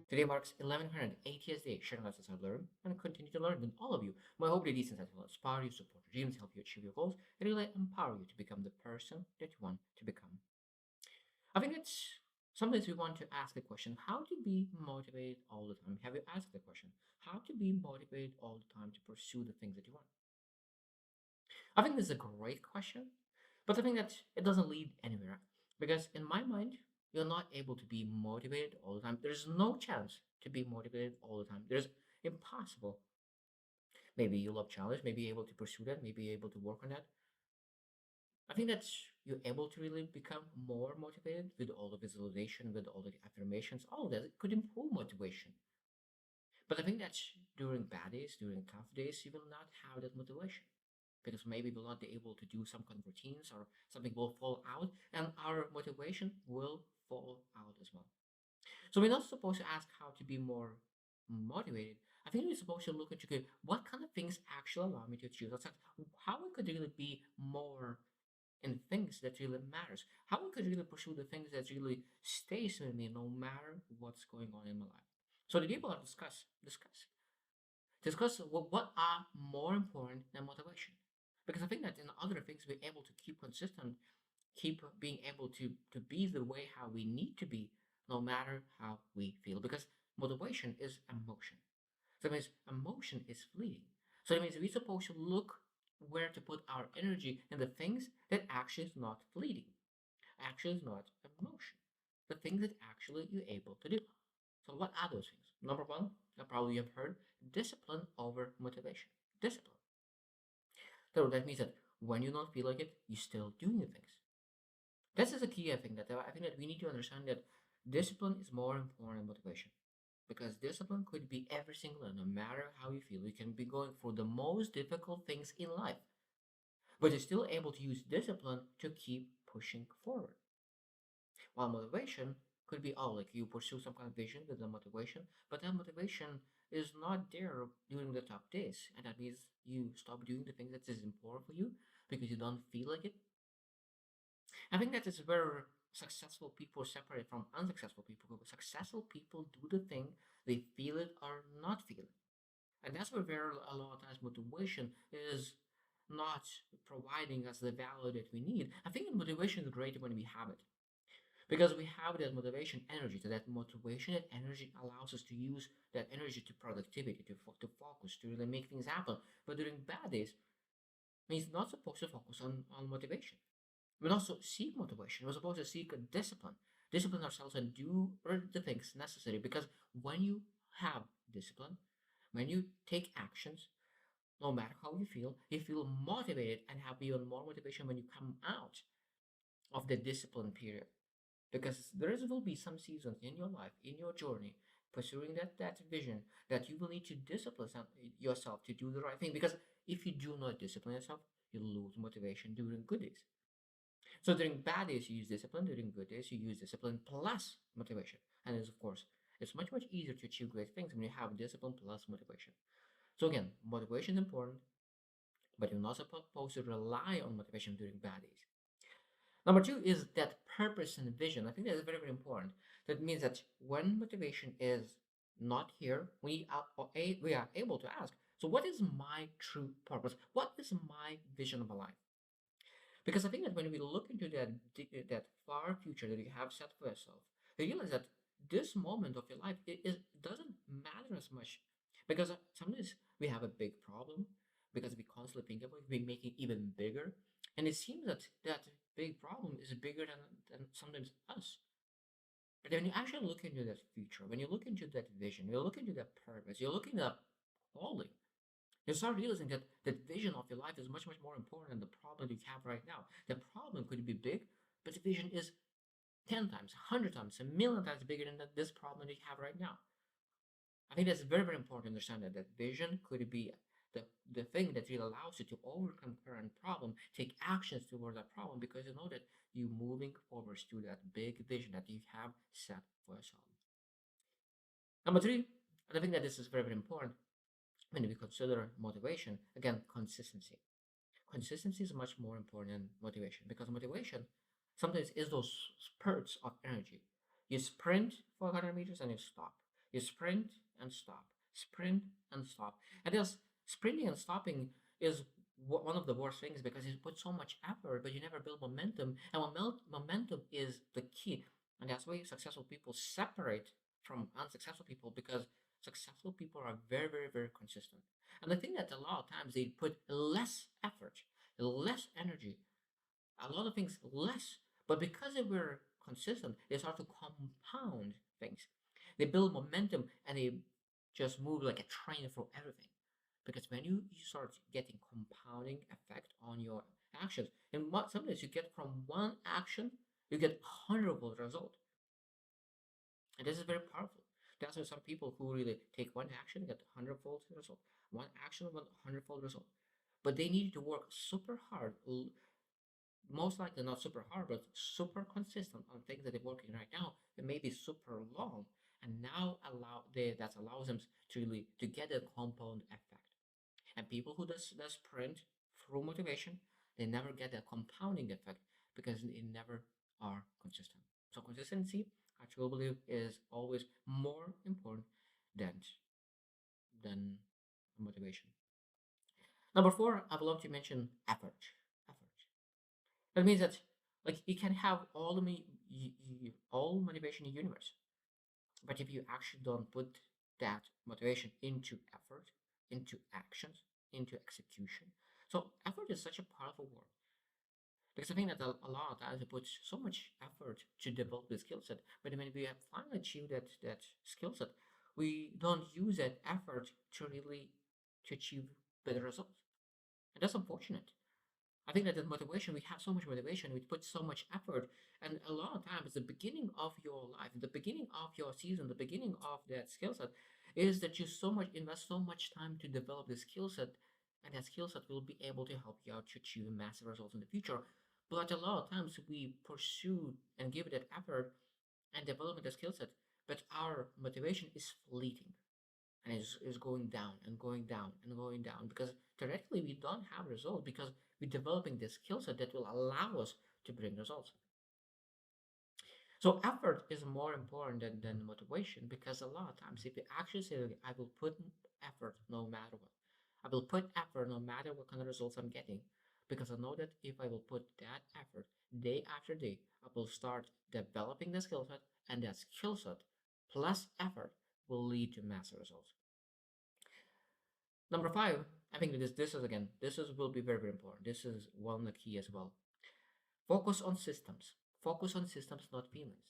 Today marks 1180th day sharing lessons I've learned and continue to learn with all of you. My hope that these insights will inspire you, support your dreams, help you achieve your goals, and really empower you to become the person that you want to become. I think it's sometimes we want to ask the question, how to be motivated all the time? Have you asked the question, how to be motivated all the time to pursue the things that you want? I think this is a great question, but I think that it doesn't lead anywhere because in my mind, you're not able to be motivated all the time. There's no chance to be motivated all the time. There's impossible. Maybe you love challenge, maybe able to pursue that, maybe able to work on that. I think that you're able to really become more motivated with all the visualization, with all the affirmations, all of that. It could improve motivation. But I think that during bad days, during tough days, you will not have that motivation because maybe we'll not be able to do some kind of routines or something will fall out and our motivation will fall out as well. So we're not supposed to ask how to be more motivated. I think we're supposed to look into okay, what kind of things actually allow me to achieve that. How we could really be more in things that really matters. How we could really pursue the things that really stays with me no matter what's going on in my life. So the people are discuss what are more important than motivation. Because I think that in other things we're able to keep consistent, keep being able to be the way how we need to be, no matter how we feel. Because motivation is emotion. So that means emotion is fleeting. So that means we're supposed to look where to put our energy in the things that actually is not fleeting, actually is not emotion, the things that actually you're able to do. So what are those things? Number one, I probably have heard discipline over motivation. Discipline. So that means that when you don't feel like it, you're still doing the things. This is a key, I think that we need to understand that discipline is more important than motivation. Because discipline could be every single day, no matter how you feel. You can be going through the most difficult things in life, but you're still able to use discipline to keep pushing forward. While motivation could be, oh, like you pursue some kind of vision with the motivation, but that motivation is not there during the tough days. And that means you stop doing the thing that is important for you because you don't feel like it. I think that is where successful people separate from unsuccessful people. Because successful people do the thing, they feel it or not feel it. And that's where a lot of times motivation is not providing us the value that we need. I think motivation is great when we have it because we have that motivation energy. So that motivation and energy allows us to use that energy to productivity, to focus, to really make things happen. But during bad days, means not supposed to focus on motivation. We also seek motivation. We're supposed to seek a discipline, discipline ourselves and do the things necessary. Because when you have discipline, when you take actions, no matter how you feel motivated and have even more motivation when you come out of the discipline period. Because will be some seasons in your life, in your journey, pursuing that vision that you will need to discipline yourself to do the right thing. Because if you do not discipline yourself, you lose motivation during good days. So during bad days, you use discipline. During good days, you use discipline plus motivation. And it's, of course, it's much, much easier to achieve great things when you have discipline plus motivation. So again, motivation is important, but you're not supposed to rely on motivation during bad days. Number two is that purpose and vision. I think that is very, very important. That means that when motivation is not here, we are able to ask, so what is my true purpose? What is my vision of a life? Because I think that when we look into that far future that you have set for yourself, you realize that this moment of your life it doesn't matter as much. Because sometimes we have a big problem because we constantly think about it, we make it even bigger. And it seems that that big problem is bigger than sometimes us. But when you actually look into that future, when you look into that vision, you look into that purpose, you look into that calling, you start realizing that that vision of your life is much, much more important than the problem you have right now. The problem could be big, but the vision is 10 times, 100 times, a million times bigger than this problem you have right now. I think that's very, very important to understand that that vision could be the thing that really allows you to overcome current problem, take actions towards that problem because you know that you're moving forward to that big vision that you have set for yourself. Number three, and I think that this is very, very important when we consider motivation, again, consistency. consistency is much more important than motivation, because motivation sometimes is those spurts of energy. You sprint for 100 meters and you stop. You sprint and stop, sprint and stop. And this sprinting and stopping is one of the worst things, because you put so much effort, but you never build momentum. And momentum is the key. And that's why successful people separate from unsuccessful people, because successful people are very, very, very consistent. And I think that a lot of times they put less effort, less energy, a lot of things less, but because they were consistent, they start to compound things. They build momentum and they just move like a train through everything. Because when you start getting compounding effect on your actions, and what sometimes you get from one action, you get a hundredfold result. And this is very powerful. That's why some people who really take one action get a hundredfold result. One action, 100-fold result. But they need to work super hard, most likely not super hard, but super consistent on things that they're working right now. It may be super long, and now that allows them to really to get a compound effect. And people who does sprint through motivation, they never get a compounding effect because they never are consistent. So consistency, I truly believe, is always more important than than motivation. Number four, I would love to mention effort. Effort. That means that like you can have all motivation in the universe, but if you actually don't put that motivation into effort, into actions, into execution, so effort is such a powerful word, because I think that a lot of times we put so much effort to develop the skill set, but when we have finally achieved that skill set, we don't use that effort to really to achieve better results, and that's unfortunate. I think that the motivation, we have so much motivation, we put so much effort, and a lot of times the beginning of your life, the beginning of your season, the beginning of that skill set is that you so much invest so much time to develop the skill set, and that skill set will be able to help you out to achieve massive results in the future. But a lot of times we pursue and give that effort and developing the skill set, but our motivation is fleeting and is going down and going down and going down, because theoretically we don't have results because we're developing the skill set that will allow us to bring results. So effort is more important than motivation, because a lot of times if you actually say, "Okay, I will put effort no matter what, I will put effort no matter what kind of results I'm getting," because I know that if I will put that effort day after day, I will start developing the skill set, and that skill set plus effort will lead to massive results. Number five, I think this is again, this is will be very, very important. This is one of the key as well. Focus on systems. Focus on systems, not feelings.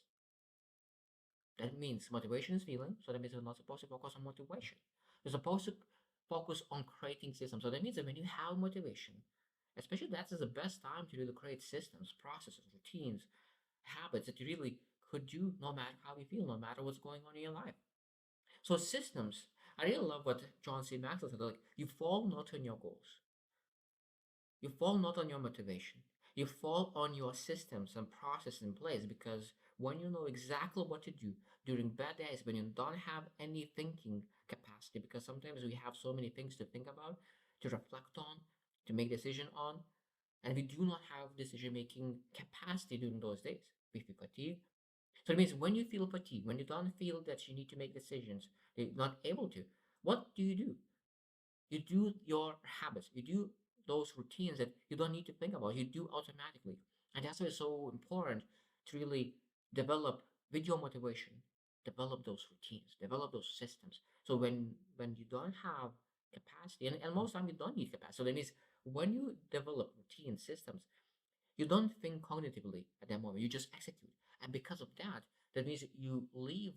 That means motivation is feeling, so that means we're not supposed to focus on motivation. We're supposed to focus on creating systems. So that means that when you have motivation, especially that is the best time to really create systems, processes, routines, habits that you really could do no matter how you feel, no matter what's going on in your life. So systems, I really love what John C. Maxwell said. Like, you fall not on your goals, you fall not on your motivation. You fall on your systems and process in place, because when you know exactly what to do during bad days, when you don't have any thinking capacity, because sometimes we have so many things to think about, to reflect on, to make decision on, and we do not have decision making capacity during those days. We feel fatigue. So it means when you feel fatigue, when you don't feel that you need to make decisions, you're not able to, what do? You do your habits, you do those routines that you don't need to think about, you do automatically. And that's why it's so important to really develop video motivation, develop those routines, develop those systems. So when you don't have capacity, and most time you don't need capacity. So that means when you develop routine systems, you don't think cognitively at that moment, you just execute. And because of that, that means you leave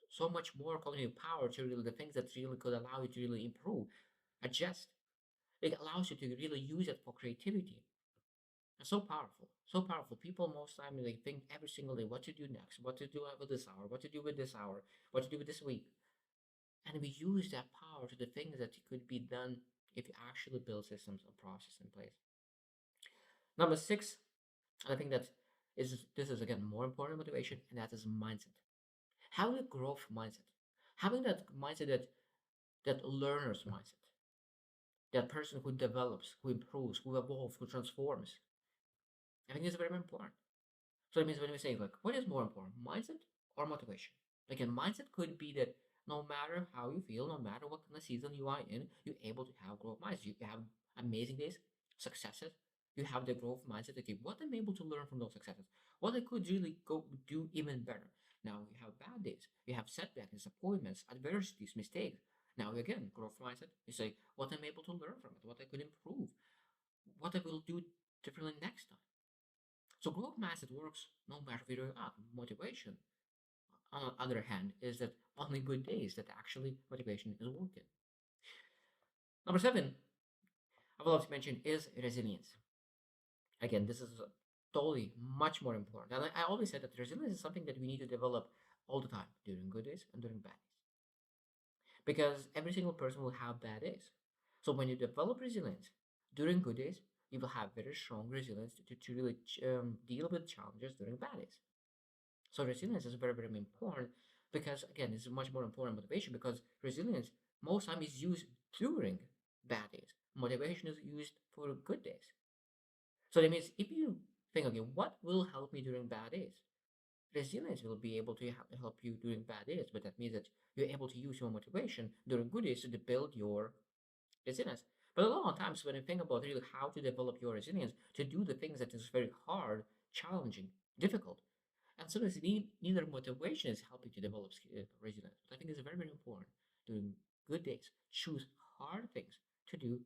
so much more cognitive power to really the things that really could allow you to really improve, adjust. It allows you to really use it for creativity. It's so powerful, so powerful. People most time they think every single day what to do next, what to do with this hour, what to do with this hour, what to do with this week, and we use that power to the things that could be done if you actually build systems and process in place. Number six, I think that is this is again more important motivation, and that is mindset. Having a growth mindset, having that mindset that learner's mindset. that person who develops, who improves, who evolves, who transforms. I think it's very important. So it means when we say like, what is more important, mindset or motivation? Again, mindset could be that no matter how you feel, no matter what kind of season you are in, you're able to have growth mindset. You have amazing days, successes. You have the growth mindset. Okay, what I'm able to learn from those successes, what I could really go do even better. Now you have bad days, you have setbacks, disappointments, adversities, mistakes. Now again, growth mindset. You say what I'm able to learn from it, what I could improve, what I will do differently next time. So growth mindset works no matter where you're at. Motivation, on the other hand, is that only good days that actually motivation is working. Number seven, I would love to mention is resilience. Again, this is totally much more important. And I always said that resilience is something that we need to develop all the time during good days and during bad days. Because every single person will have bad days. So when you develop resilience during good days, you will have very strong resilience to really deal with challenges during bad days. So resilience is very, very important because again, it's much more important motivation because resilience most time is used during bad days. Motivation is used for good days. So that means if you think, okay, what will help me during bad days? Resilience will be able to help you during bad days, but that means that you're able to use your motivation during good days to build your resilience. But a lot of times when you think about really how to develop your resilience, to do the things that is very hard, challenging, difficult, and sometimes neither motivation is helping to develop resilience. But I think it's very, very important during good days. Choose hard things to do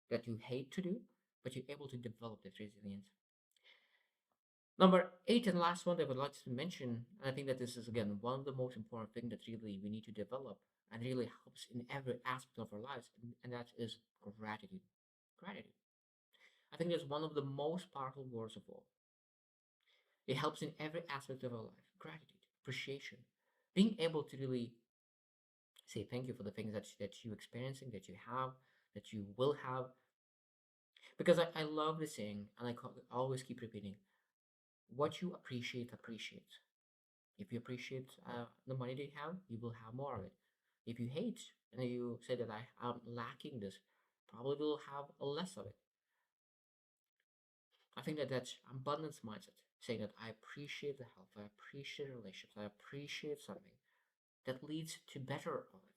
that you hate to do, but you're able to develop that resilience. Number eight and last one that I would like to mention, and I think that this is again one of the most important things that really we need to develop and really helps in every aspect of our lives, and that is gratitude. Gratitude. I think that's one of the most powerful words of all. It helps in every aspect of our life. Gratitude, appreciation, being able to really say thank you for the things that you're experiencing, that you have, that you will have. Because I love the saying, and always keep repeating, what you appreciate, appreciate. If you appreciate the money that you have, you will have more of it. If you hate and you say that I am lacking this, probably will have less of it. I think that that's abundance mindset, saying that I appreciate the health, I appreciate relationships, I appreciate something that leads to better of it.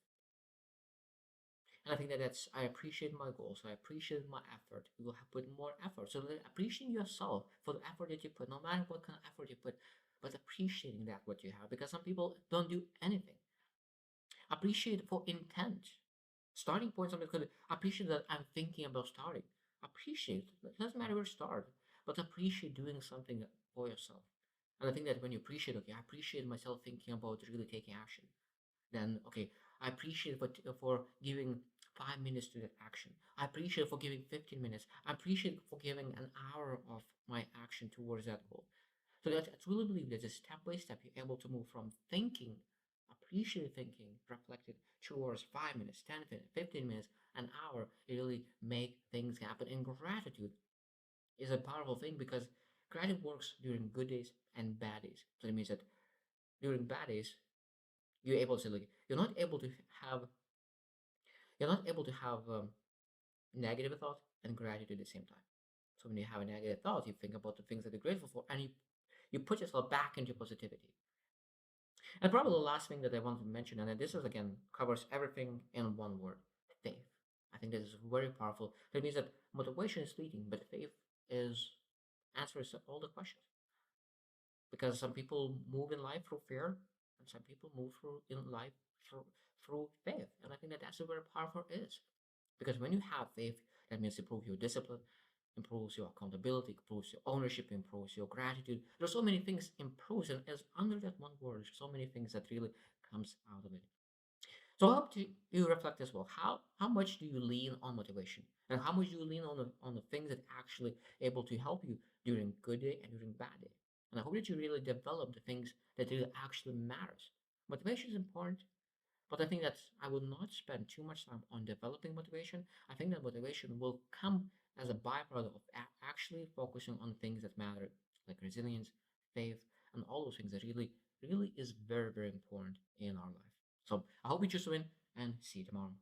And I think that that's I appreciate my goals, I appreciate my effort. You will have put more effort. So that appreciating yourself for the effort that you put, no matter what kind of effort you put, but appreciating that what you have. Because some people don't do anything. Appreciate for intent. Starting point something could appreciate that I'm thinking about starting. Appreciate. It doesn't matter where to start, but appreciate doing something for yourself. And I think that when you appreciate, okay, I appreciate myself thinking about really taking action. Then, okay, I appreciate for giving 5 minutes to that action. I appreciate for giving 15 minutes. I appreciate for giving an hour of my action towards that goal. So that I truly believe that just step by step you're able to move from thinking, appreciate thinking, reflected towards 5 minutes, 10 minutes, 15 minutes, an hour. You really make things happen. And gratitude is a powerful thing because gratitude works during good days and bad days. So it means that during bad days, you're able to like have you're not able to have negative thoughts and gratitude at the same time. So when you have a negative thought, you think about the things that you're grateful for, and you put yourself back into positivity. And probably the last thing that I want to mention, and this is again covers everything in one word: faith. I think this is very powerful. It means that motivation is fleeting, but faith is answers all the questions. Because some people move in life through fear, and some people move through in life through faith. And I think that that's a very powerful is. Because when you have faith, that means improve your discipline, improves your accountability, improves your ownership, improves your gratitude. There's so many things improves, and as under that one word, there's so many things that really comes out of it. So I hope you reflect as well. How much do you lean on motivation, and how much do you lean on the things that actually able to help you during good day and during bad day? And I hope that you really develop the things that really actually matters. Motivation is important, but I think that I will not spend too much time on developing motivation. I think that motivation will come as a byproduct of actually focusing on things that matter, like resilience, faith, and all those things that really is very, very important in our life. So I hope you just win and see you tomorrow.